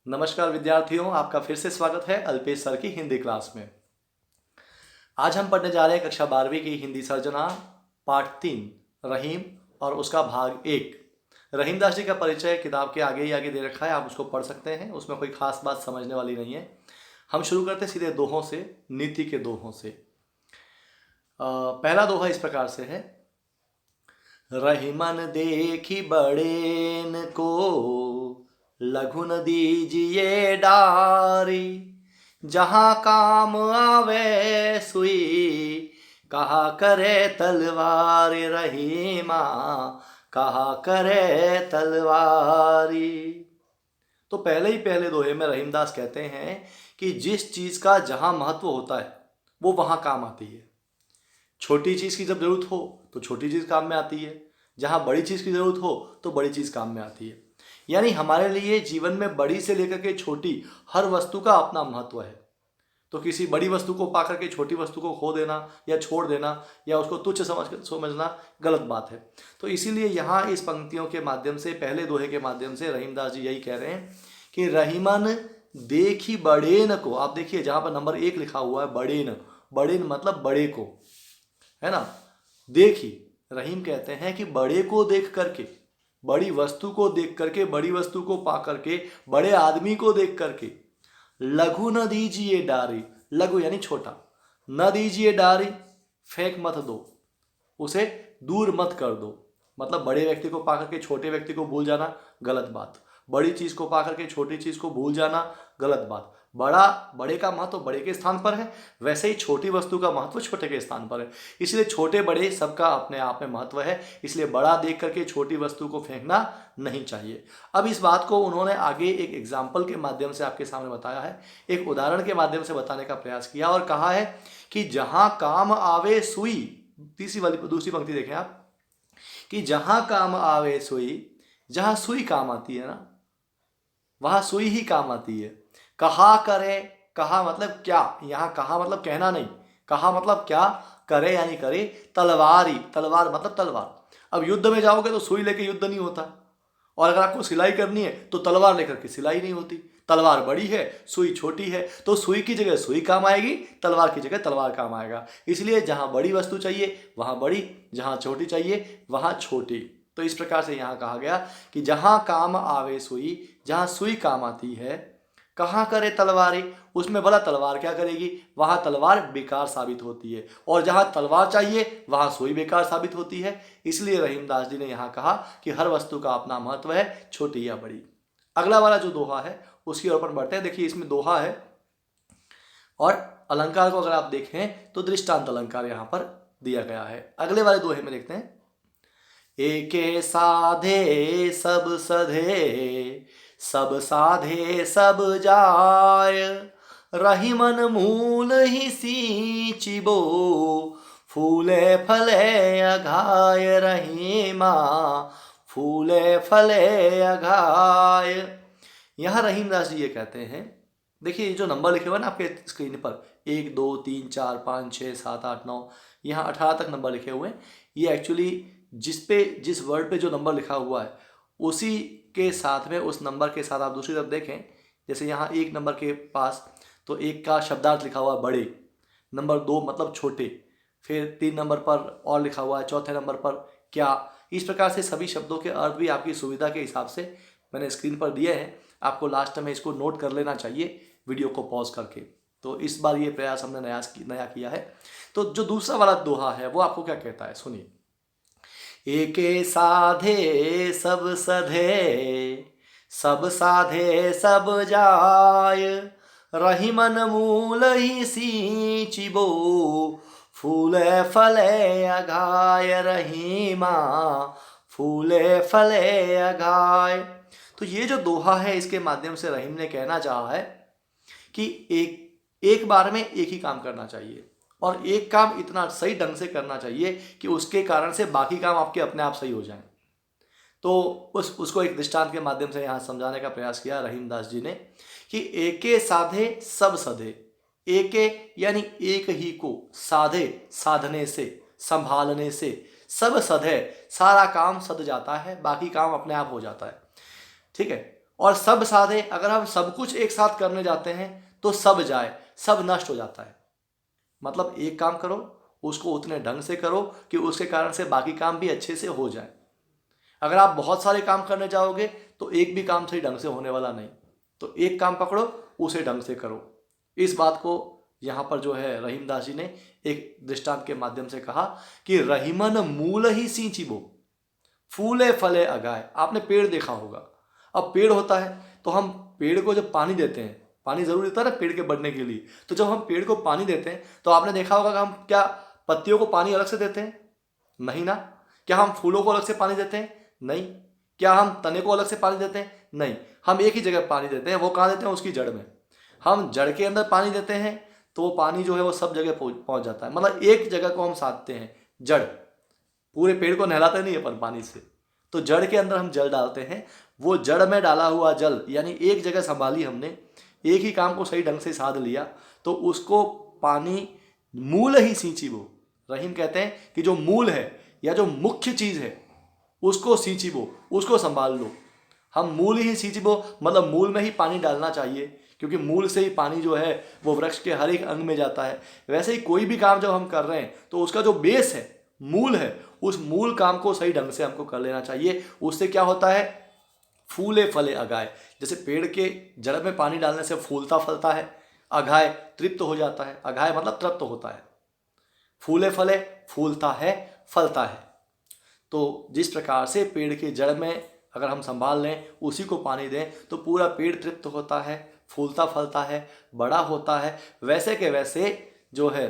नमस्कार विद्यार्थियों, आपका फिर से स्वागत है अल्पेश सर की हिंदी क्लास में। आज हम पढ़ने जा रहे हैं कक्षा 12वीं की हिंदी सर्जना पाठ 3 रहीम और उसका भाग 1। रहीमदास जी का परिचय किताब के आगे ही आगे दे रखा है, आप उसको पढ़ सकते हैं, उसमें कोई खास बात समझने वाली नहीं है। हम शुरू करते हैं सीधे दोहों से, नीति के दोहों से। पहला दोहा इस प्रकार से है। रहीमन देखी बड़ेन को लघु न दीजिए डारी, जहाँ काम आवे सुई कहा करे तलवार, रहीमा कहा करे तलवारी। तो पहले दोहे में रहीमदास कहते हैं कि जिस चीज का जहां महत्व होता है वो वहां काम आती है। छोटी चीज की जब जरूरत हो तो छोटी चीज काम में आती है, जहां बड़ी चीज की जरूरत हो तो बड़ी चीज काम में आती है। यानी हमारे लिए जीवन में बड़ी से लेकर के छोटी हर वस्तु का अपना महत्व है। तो किसी बड़ी वस्तु को पाकर के छोटी वस्तु को खो देना या छोड़ देना या उसको तुच्छ समझना गलत बात है। तो इसीलिए यहाँ इस पंक्तियों के माध्यम से, पहले दोहे के माध्यम से रहीमदास जी यही कह रहे हैं कि रहीमन देखी बड़ेन को। आप देखिए जहां पर नंबर 1 लिखा हुआ है बड़ेन, बड़ेन मतलब बड़े को, है ना। देखी, रहीम कहते हैं कि बड़े को देख करके, बड़ी वस्तु को देख करके, बड़ी वस्तु को पा करके, बड़े आदमी को देख करके लघु न दीजिए डारी। लघु यानी छोटा, न दीजिए डारी फेंक मत दो, उसे दूर मत कर दो। मतलब बड़े व्यक्ति को पाकर के छोटे व्यक्ति को भूल जाना गलत बात, बड़ी चीज को पाकर के छोटी चीज को भूल जाना गलत बात। बड़े का महत्व बड़े के स्थान पर है, वैसे ही छोटी वस्तु का महत्व छोटे के स्थान पर है। इसलिए छोटे बड़े सबका अपने आप में महत्व है, इसलिए बड़ा देख करके छोटी वस्तु को फेंकना नहीं चाहिए। अब इस बात को उन्होंने आगे एक एग्जाम्पल के माध्यम से आपके सामने बताया है, एक उदाहरण के माध्यम से बताने का प्रयास किया और कहा है कि जहां काम आवे सुई, दूसरी पंक्ति देखें आप, कि जहां काम आवे सुई, जहां सुई काम आती है ना वहां सुई ही काम आती है। कहा करे, कहा मतलब क्या, यहां कहा मतलब कहना नहीं, कहा मतलब क्या, करे यानी करे, तलवारी, तलवार मतलब तलवार। अब युद्ध में जाओगे तो सुई लेके युद्ध नहीं होता, और अगर आपको सिलाई करनी है तो तलवार लेकर के सिलाई नहीं होती। तलवार बड़ी है, सुई छोटी है, तो सुई की जगह सुई काम आएगी, तलवार की जगह तलवार काम आएगा। इसलिए जहां बड़ी वस्तु चाहिए वहां बड़ी, जहां छोटी चाहिए वहां छोटी। तो इस प्रकार से यहां कहा गया कि जहां काम आवे सुई, जहां सुई काम आती है, कहाँ करे तलवारी, उसमें भला तलवार क्या करेगी, वहां तलवार बेकार साबित होती है, और जहां तलवार चाहिए वहां सुई बेकार साबित होती है। इसलिए रहीमदास जी ने यहां कहा कि हर वस्तु का अपना महत्व है, छोटी या बड़ी। अगला वाला जो दोहा है उसकी ओर अपन बढ़ते हैं। देखिए इसमें दोहा है और अलंकार को अगर आप देखें तो दृष्टांत अलंकार यहां पर दिया गया है। अगले वाले दोहे में देखते हैं। एके साधे सब सधे, सब साधे सब जाय, रहीमन मूल ही सींचिबो, फूले फले अघाय, रहीमा फूले फले अघाय। यहां रहीमदास जी ये कहते हैं, देखिए ये जो नंबर लिखे हुए ना आपके स्क्रीन पर, 1 2 3 4 5 6 7 8 9, यहाँ 18 तक नंबर लिखे हुए हैं। ये एक्चुअली जिस वर्ड पे जो नंबर लिखा हुआ है उसी के साथ में, उस नंबर के साथ आप दूसरी तरफ देखें, जैसे यहाँ 1 नंबर के पास तो 1 का शब्दार्थ लिखा हुआ है बड़े, नंबर 2 मतलब छोटे, फिर 3 नंबर पर और लिखा हुआ है, चौथे नंबर पर क्या। इस प्रकार से सभी शब्दों के अर्थ भी आपकी सुविधा के हिसाब से मैंने स्क्रीन पर दिए हैं। आपको लास्ट में इसको नोट कर लेना चाहिए वीडियो को पॉज करके। तो इस बार ये प्रयास हमने नया किया है। तो जो दूसरा वाला दोहा है वो आपको क्या कहता है, सुनिए। एके साधे सब सधे, सब साधे सब जाय, रहीमन मूल ही सींचिबो, फूले फले अघाय, रहीमा फूले फले अघाय। तो ये जो दोहा है इसके माध्यम से रहीम ने कहना चाहा है कि एक बार में एक ही काम करना चाहिए, और एक काम इतना सही ढंग से करना चाहिए कि उसके कारण से बाकी काम आपके अपने आप सही हो जाएं। तो उसको एक दृष्टांत के माध्यम से यहाँ समझाने का प्रयास किया रहीमदास जी ने कि एके साधे सब सधे। एके यानी एक ही को, साधे साधने से, संभालने से, सब सधे सारा काम सध जाता है, बाकी काम अपने आप हो जाता है। ठीक है। और सब साधे, अगर हम सब कुछ एक साथ करने जाते हैं तो सब जाए, सब नष्ट हो जाता है। मतलब एक काम करो, उसको उतने ढंग से करो कि उसके कारण से बाकी काम भी अच्छे से हो जाए। अगर आप बहुत सारे काम करने जाओगे तो एक भी काम सही ढंग से होने वाला नहीं। तो एक काम पकड़ो, उसे ढंग से करो। इस बात को यहाँ पर जो है रहीमदास जी ने एक दृष्टांत के माध्यम से कहा कि रहीमन मूल ही सींचिबो, फूले फले अगाए। आपने पेड़ देखा होगा। अब पेड़ होता है तो हम पेड़ को जब पानी देते हैं, पानी जरूरी होता है ना पेड़ के बढ़ने के लिए, तो जब हम पेड़ को पानी देते हैं तो आपने देखा होगा कि हम क्या पत्तियों को पानी अलग से देते हैं? नहीं ना। क्या हम फूलों को अलग से पानी देते हैं? नहीं। क्या हम तने को अलग से पानी देते हैं? नहीं। हम एक ही जगह पानी देते हैं। वो कहाँ देते हैं? उसकी जड़ में। हम जड़ के अंदर पानी देते हैं तो वो पानी जो है वो सब जगह पहुंच जाता है। मतलब एक जगह को हम साधते हैं, जड़। पूरे पेड़ को नहलाते नहीं अपन पानी से, तो जड़ के अंदर हम जल डालते हैं। वो जड़ में डाला हुआ जल यानी एक जगह संभाली हमने, एक ही काम को सही ढंग से साध लिया, तो उसको पानी मूल ही सींची। वो रहीम कहते हैं कि जो मूल है या जो मुख्य चीज है उसको सींची, वो उसको संभाल लो। हम मूल ही सींचिबो मतलब मूल में ही पानी डालना चाहिए, क्योंकि मूल से ही पानी जो है वो वृक्ष के हर एक अंग में जाता है। वैसे ही कोई भी काम जब हम कर रहे हैं तो उसका जो बेस है, मूल है, उस मूल काम को सही ढंग से हमको कर लेना चाहिए। उससे क्या होता है? फूले फले अगाए। जैसे पेड़ के जड़ में पानी डालने से फूलता फलता है, अघाय तृप्त हो जाता है। अघाय मतलब तृप्त होता है। फूले फले फूलता है, फलता है। तो जिस प्रकार से पेड़ के जड़ में अगर हम संभाल लें, उसी को पानी दें, तो पूरा पेड़ तृप्त होता है, फूलता फलता है, बड़ा होता है। वैसे के वैसे जो है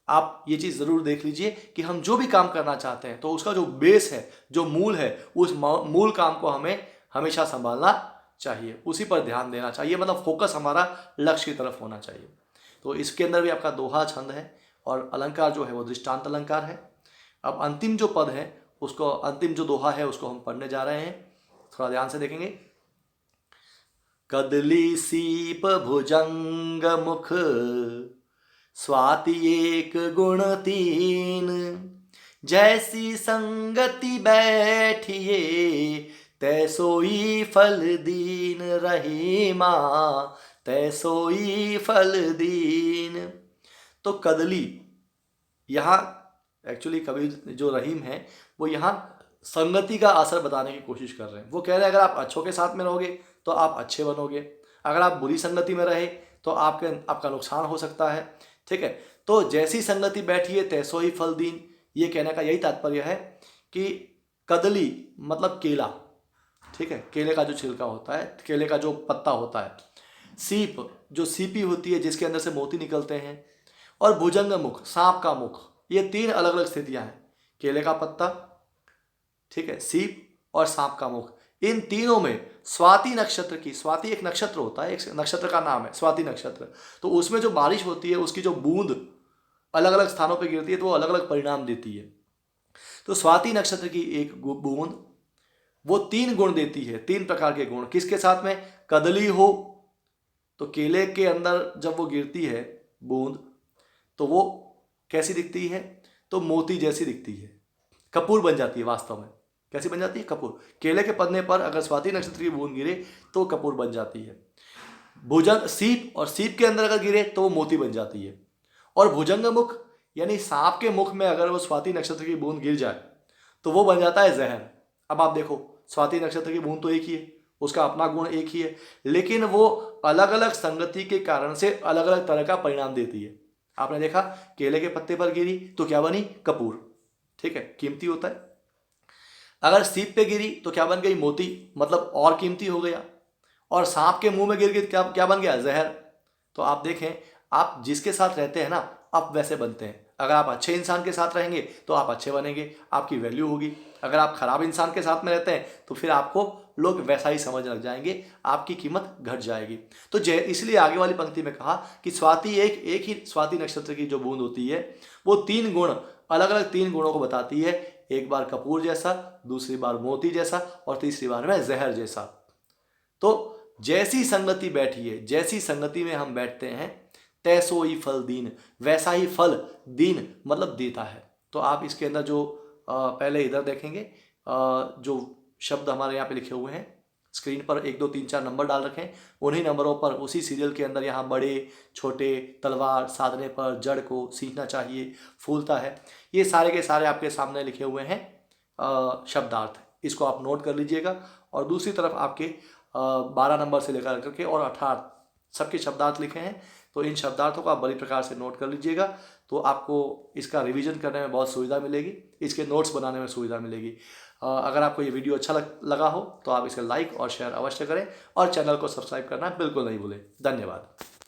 आप ये चीज़ ज़रूर देख लीजिए कि हम जो भी काम करना चाहते हैं तो उसका जो बेस है, जो मूल है, उस मूल काम को हमें हमेशा संभालना चाहिए, उसी पर ध्यान देना चाहिए। मतलब फोकस हमारा लक्ष्य की तरफ होना चाहिए। तो इसके अंदर भी आपका दोहा छंद है और अलंकार जो है वो दृष्टांत अलंकार है। अब अंतिम जो पद है उसको, अंतिम जो दोहा है उसको हम पढ़ने जा रहे हैं, थोड़ा ध्यान से देखेंगे। कदली सीप भुजंग मुख, स्वाति एक गुण तीन, जैसी संगति बैठिए, तैसोई फल दीन रहीमा, तैसोई फल दीन। तो कदली, यहाँ एक्चुअली कबीर जो रहीम है वो यहाँ संगति का असर बताने की कोशिश कर रहे हैं। वो कह रहे हैं अगर आप अच्छों के साथ में रहोगे तो आप अच्छे बनोगे, अगर आप बुरी संगति में रहे तो आपका नुकसान हो सकता है। ठीक है, तो जैसी संगति बैठी है तैसो ही फल दीन। ये कहने का यही तात्पर्य है कि कदली मतलब केला, ठीक है, केले का जो छिलका होता है, केले का जो पत्ता होता है, सीप जो सीपी होती है जिसके अंदर से मोती निकलते हैं, और भुजंग मुख सांप का मुख। ये तीन अलग अलग स्थितियां हैं, केले का पत्ता, ठीक है, सीप और सांप का मुख। इन तीनों में स्वाति नक्षत्र की, स्वाति एक नक्षत्र होता है, एक नक्षत्र का नाम है स्वाति नक्षत्र, तो उसमें जो बारिश होती है उसकी जो बूंद अलग अलग स्थानों पर गिरती है तो वो अलग अलग परिणाम देती है। तो स्वाति नक्षत्र की एक बूंद वो तीन गुण देती है, तीन प्रकार के गुण। किसके साथ में? कदली हो तो केले के अंदर जब वो गिरती है बूंद तो वो कैसी दिखती है? तो मोती जैसी दिखती है, कपूर बन जाती है। वास्तव में कैसी बन जाती है? कपूर। केले के पन्ने पर अगर स्वाति नक्षत्र की बूंद गिरे तो कपूर बन जाती है। भुजंग सीप, और सीप के अंदर अगर गिरे तो वो मोती बन जाती है। और भुजंग मुख यानी सांप के मुख में अगर वो स्वाति नक्षत्र की बूंद गिर जाए तो वो बन जाता है जहर। अब आप देखो, स्वाति नक्षत्र की बूंद तो एक ही है, उसका अपना गुण एक ही है, लेकिन वो अलग अलग संगति के कारण से अलग अलग तरह का परिणाम देती है। आपने देखा, केले के पत्ते पर गिरी तो क्या बनी? कपूर, ठीक है, कीमती होता है। अगर सीप पे गिरी तो क्या बन गई? मोती, मतलब और कीमती हो गया। और सांप के मुंह में गिर गई क्या क्या बन गया? जहर। तो आप देखें, आप जिसके साथ रहते हैं ना आप वैसे बनते हैं। अगर आप अच्छे इंसान के साथ रहेंगे तो आप अच्छे बनेंगे, आपकी वैल्यू होगी। अगर आप खराब इंसान के साथ में रहते हैं तो फिर आपको लोग वैसा ही समझ लग जाएंगे, आपकी कीमत घट जाएगी। तो इसलिए आगे वाली पंक्ति में कहा कि स्वाति एक ही स्वाति नक्षत्र की जो बूंद होती है वो तीन गुण, अलग अलग तीन गुणों को बताती है। एक बार कपूर जैसा, दूसरी बार मोती जैसा, और तीसरी बार में जहर जैसा। तो जैसी संगति बैठी है, जैसी संगति में हम बैठते हैं, तैसो ही फल दीन, वैसा ही फल दीन मतलब देता है। तो आप इसके अंदर जो पहले इधर देखेंगे, जो शब्द हमारे यहाँ पे लिखे हुए हैं, स्क्रीन पर 1 2 3 4 नंबर डाल रखे हैं, उन्हीं नंबरों पर उसी सीरियल के अंदर यहाँ बड़े छोटे तलवार साधने पर जड़ को सींचना चाहिए, फूलता है, ये सारे के सारे आपके सामने लिखे हुए हैं शब्दार्थ। इसको आप नोट कर लीजिएगा। और दूसरी तरफ आपके 12 नंबर से लेकर करके और 18 सबके शब्दार्थ लिखे हैं, तो इन शब्दार्थों को आप बड़ी प्रकार से नोट कर लीजिएगा, तो आपको इसका रिवीजन करने में बहुत सुविधा मिलेगी, इसके नोट्स बनाने में सुविधा मिलेगी। अगर आपको ये वीडियो अच्छा लगा हो तो आप इसे लाइक और शेयर अवश्य करें और चैनल को सब्सक्राइब करना बिल्कुल नहीं भूलें। धन्यवाद।